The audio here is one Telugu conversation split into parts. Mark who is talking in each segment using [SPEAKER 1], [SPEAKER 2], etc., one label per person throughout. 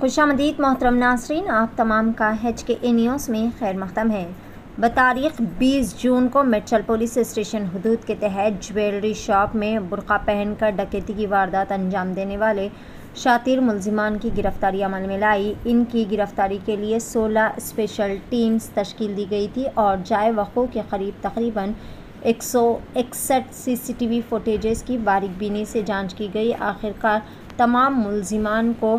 [SPEAKER 1] खुशामदीद मोहतरम नासरीन, आप तमाम का HKA न्यूज़ में खैर मक़दम है। बतारीख 20 जून को मिर्चल पुलिस स्टेशन हुदूद के तहत ज्वेलरी शॉप में बुर्का पहनकर डकैती की वारदात अंजाम देने वाले शातिर मुलजिमान की गिरफ्तारी अमल में लाई। इनकी गिरफ्तारी के लिए 16 स्पेशल टीम्स तश्कील दी गई थी और जाए वक़ू के करीब तकरीबन 161 CCTV फुटेजेस की बारीक बीनी से जांच की गई। आखिरकार तमाम मुलजिमान को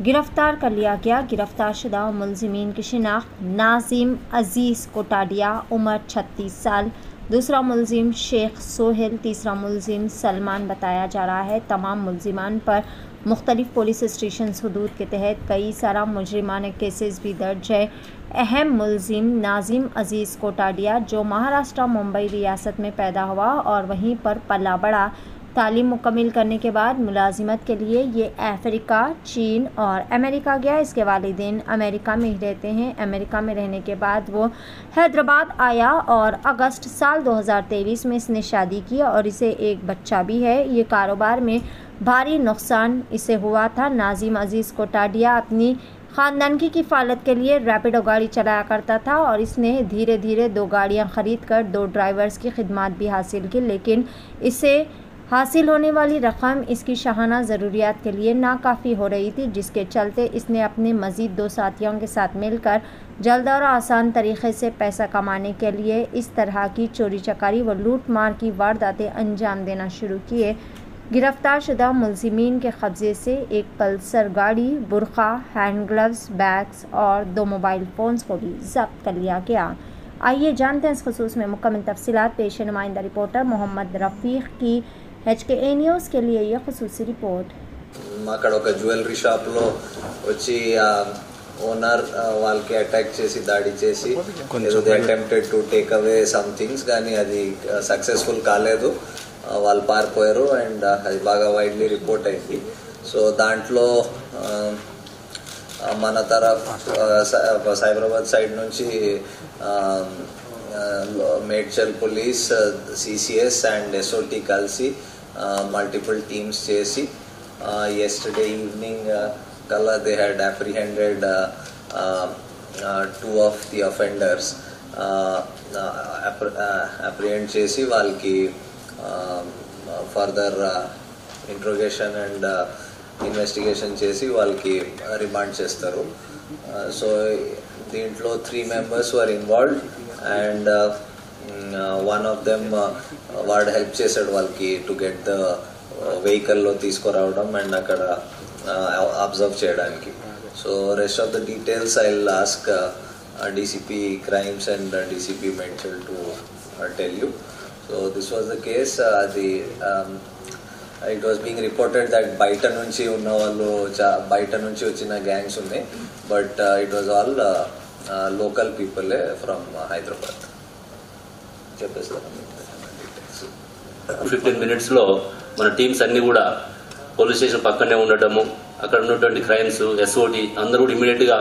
[SPEAKER 1] गिरफ़्तार कर लिया गया। गिरफ़्तार शुदा मुलजिमीन की शिनाख्त नाज़िम अज़ीज़ कोटाडिया उम्र 36 साल, दूसरा मुलजिम शेख सोहेल, तीसरा मुलजिम सलमान बताया जा रहा है। तमाम मुलजिमान पर मुख्तलिफ पुलिस स्टेशन हुदूद के तहत कई सारा मुजरिमाना केसेस भी दर्ज है। अहम मुलजिम नाज़िम अज़ीज़ कोटाडिया जो महाराष्ट्र मुंबई रियासत में पैदा हुआ और वहीं पर पला बड़ा। तालीम मुकम्मिल करने के बाद मुलाजिमत के लिए ये अफ्रीका, चीन और अमेरिका गया। इसके वालिदैन अमेरिका में ही रहते हैं। अमेरिका में रहने के बाद वो हैदराबाद आया और अगस्त साल 2023 में इसने शादी की और इसे एक बच्चा भी है। ये कारोबार में भारी नुकसान इसे हुआ था। नाज़िम अज़ीज़ कोटाडिया अपनी ख़ानदान की किफ़ालत के लिए रैपिडो गाड़ी चलाया करता था और इसने धीरे धीरे 2 गाड़ियाँ ख़रीद कर 2 ड्राइवर्स की खिदमत भी हासिल की, लेकिन इसे हासिल होने वाली रकम इसकी शाहाना ज़रूरियात के लिए नाकाफ़ी हो रही थी, जिसके चलते इसने अपने मज़ीद 2 साथियों के साथ मिलकर जल्द और आसान तरीक़े से पैसा कमाने के लिए इस तरह की चोरी चकारी व लूट मार की वारदातें अंजाम देना शुरू किए। गिरफ़्तार शुदा मुलजिमीन के कब्ज़े से एक पल्सर गाड़ी, बुर्का, हैंड ग्लव्स, बैग्स और 2 मोबाइल फ़ोन्स को भी ज़ब्त कर लिया गया। आइए जानते हैं इस खुसूस में मुकम्मल तफ़सीलात। पेश नुमाइंदा रिपोर्टर मोहम्मद रफ़ीक की HKA न्यूज़ के लिए यह खुसूसी रिपोर्ट।
[SPEAKER 2] అక్కడ ఒక జ్యువెలరీ షాప్లో వచ్చి ఓనర్ వాళ్ళకి అటాక్ చేసి దాడి చేసి they attempted to take away some things, కానీ అది సక్సెస్ఫుల్ కాలేదు. వాళ్ళు పారిపోయారు అండ్ అది బాగా వైడ్లీ రిపోర్ట్ అయింది. సో దాంట్లో మన సైబరాబాద్ సైడ్ నుంచి Medchal police, CCS and SOT కలిసి మల్టిపుల్ టీమ్స్ చేసి yesterday evening kala they had apprehended 2 of the offenders. Apprehend chesi valki further interrogation and investigation chesi valki remand chestaru. So dintlo 3 members were involved and one of them వాడు హెల్ప్ చేశాడు వాళ్ళకి టు గెట్ ద వెహికల్లో తీసుకురావడం అండ్ అక్కడ అబ్జర్వ్ చేయడానికి. So rest of the details I will ask DCP crimes and DCP Medchal to tell you. So this was the case. అది it was being reported that బయట నుంచి ఉన్న వాళ్ళు బయట నుంచి వచ్చిన గ్యాంగ్స్ ఉన్నాయి, but it was all local పీపులే ఫ్రమ్ హైదరాబాద్. చెప్పేసి
[SPEAKER 3] 15 minutesలో మన టీమ్స్ అన్నీ కూడా పోలీస్ స్టేషన్ పక్కనే ఉండటము, అక్కడ ఉన్నటువంటి క్రైమ్స్, SOT అందరూ కూడా ఇమీడియట్గా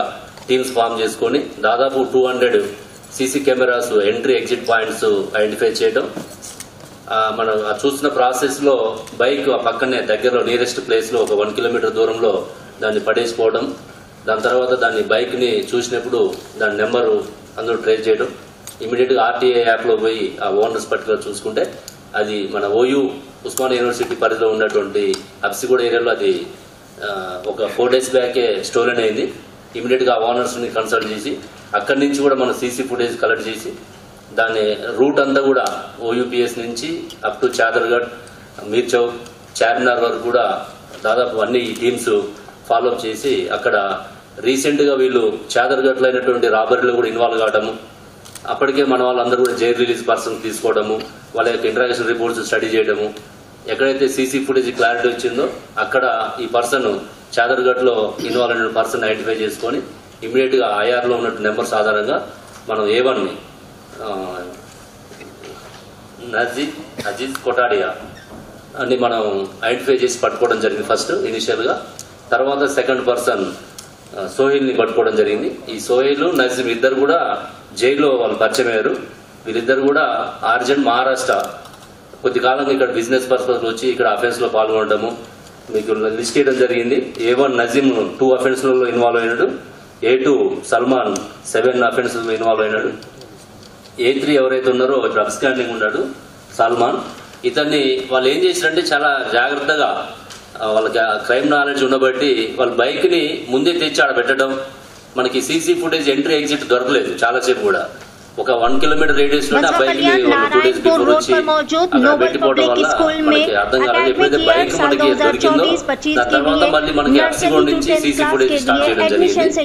[SPEAKER 3] టీమ్స్ ఫామ్ చేసుకొని దాదాపు 200 CC cameras entry exit points identify చేయడం. మనం చూస్తున్న ప్రాసెస్లో బైక్ ఆ పక్కనే దగ్గరలో నియరెస్ట్ ప్లేస్లో ఒక 1 kilometer దూరంలో దాన్ని పడేసిపోవడం. దాని తర్వాత దాన్ని బైక్ని చూసినప్పుడు దాని నెంబరు అందరూ ట్రేస్ చేయడం. ఇమీడియట్గా RTA యాప్లో పోయి ఆ ఓనర్స్ పర్టికులర్ చూసుకుంటే అది మన OU ఉస్మానియా యూనివర్సిటీ పరిధిలో ఉన్నటువంటి అబ్సిగూడ ఏరియాలో అది ఒక 4 days బ్యాకే స్టోలెన్ అయింది. ఇమీడియట్గా ఆ ఓనర్స్ని కన్సల్ట్ చేసి అక్కడి నుంచి కూడా మనం CC ఫుటేజ్ కలెక్ట్ చేసి దాని రూట్ అంతా కూడా OUPS నుంచి అప్ టు చాదర్గఢ్, మీర్ చౌక్, చార్మినార్ వరకు కూడా దాదాపు అన్ని టీమ్స్ ఫాలోఅప్ చేసి అక్కడ రీసెంట్గా వీళ్ళు చాదర్గఢ్లో అయినటువంటి రాబరీలో కూడా ఇన్వాల్వ్ కావడము, అప్పటికే మన వాళ్ళందరూ కూడా జైల్ రిలీజ్ పర్సన్ తీసుకోవడము, వాళ్ళ యొక్క ఇంట్రాగేషన్ రిపోర్ట్స్ స్టడీ చేయడము. ఎక్కడైతే CC ఫుటేజ్ క్లారిటీ వచ్చిందో అక్కడ ఈ పర్సన్ చాదర్గఢ్లో ఇన్వాల్వ్ అయిన పర్సన్ ఐడెంటిఫై చేసుకొని ఇమీడియట్గా IRలో ఉన్నట్టు నెంబర్స్ ఆధారంగా మనం A1ని నాజీమ్ అజీజ్ కొటాడియా అని మనం ఐడెంటిఫై చేసి పట్టుకోవడం జరిగింది ఫస్ట్ ఇనిషియల్గా. తర్వాత సెకండ్ పర్సన్ సోహెల్ని పట్టుకోవడం జరిగింది. ఈ సోహెల్, నజీమ్ ఇద్దరు కూడా జైల్లో వాళ్ళు పరిచయం అయ్యారు. వీళ్ళిద్దరు కూడా ఆర్జన్ మహారాష్ట్ర కొద్ది కాలంగా ఇక్కడ బిజినెస్ పర్పస్ వచ్చి ఇక్కడ అఫెన్స్ లో పాల్గొనడము, మీకు లిస్ట్ చేయడం జరిగింది. A1 నజీమ్ 2 అఫెన్స్లలో ఇన్వాల్వ్ అయినాడు. A2 సల్మాన్ 7 అఫెన్స్లలో ఇన్వాల్వ్ అయినాడు. A3 ఎవరైతే ఉన్నారో ఇప్పుడు అబ్స్కాండింగ్ ఉన్నాడు సల్మాన్. ఇతన్ని వాళ్ళు ఏం చేశారంటే చాలా జాగ్రత్తగా వాళ్ళకి క్రైమ్ నాలెడ్జ్ ఉండబట్టి వాళ్ళ బైక్ ని ముందే తెచ్చి ఆడ పెట్టడం. మనకి సీసీ ఫుటేజ్ ఎంట్రీ ఎగ్జిట్ దొరకలేదు చాలాసేపు కూడా. ఒక 1 కిలోమీటర్ రేడియస్ లో ఆ బైక్ ని 2 డేస్ బిఫోర్ వచ్చి అక్కడ పెట్టిపోవడం వల్ల మనకి అర్థం కాలేదు. ఎప్పుడైతే బైక్ మనకి దొరికిందో దాని తర్వాత మళ్ళీ మనకి అక్సిగోడ్ నుంచి సీసీ ఫుటేజ్ స్టార్ట్ చేయడం జరిగింది.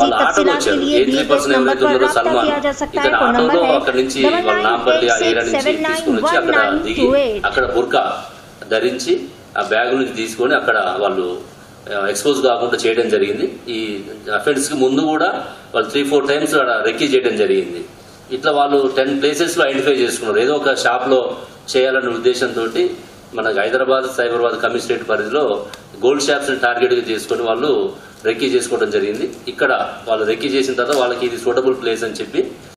[SPEAKER 3] వాళ్ళ ఆటోలో వచ్చారు. A3 పర్సన్ ఎవరైతే ఉన్నారో సల్మాన్ ఇతను ఆటోలో అక్కడ నుంచి వాళ్ళ నాంపల్లి ఆ ఏరియా నుంచి తీసుకుని వచ్చి అక్కడ దిగి అక్కడ బుర్కా ధరించి ఆ బ్యాగ్ నుంచి తీసుకొని అక్కడ వాళ్ళు ఎక్స్పోజ్ కాకుండా చేయడం జరిగింది. ఈ అఫెన్స్ కి ముందు కూడా వాళ్ళు 3-4 టైమ్స్ అక్కడ రెక్కీ చేయడం జరిగింది. ఇట్లా వాళ్ళు 10 ప్లేసెస్ లో ఐడెంటిఫై చేసుకున్నారు. ఏదో ఒక షాప్ లో చేయాలనే ఉద్దేశంతో మనకు హైదరాబాద్ సైబరాబాద్ కమిషనరేట్ పరిధిలో గోల్డ్ షాప్స్ ని టార్గెట్ గా చేసుకుని వాళ్ళు రెక్కీ చేసుకోవడం జరిగింది. ఇక్కడ వాళ్ళు రెక్కీ చేసిన తర్వాత వాళ్ళకి ఇది సూటబుల్ ప్లేస్ అని చెప్పి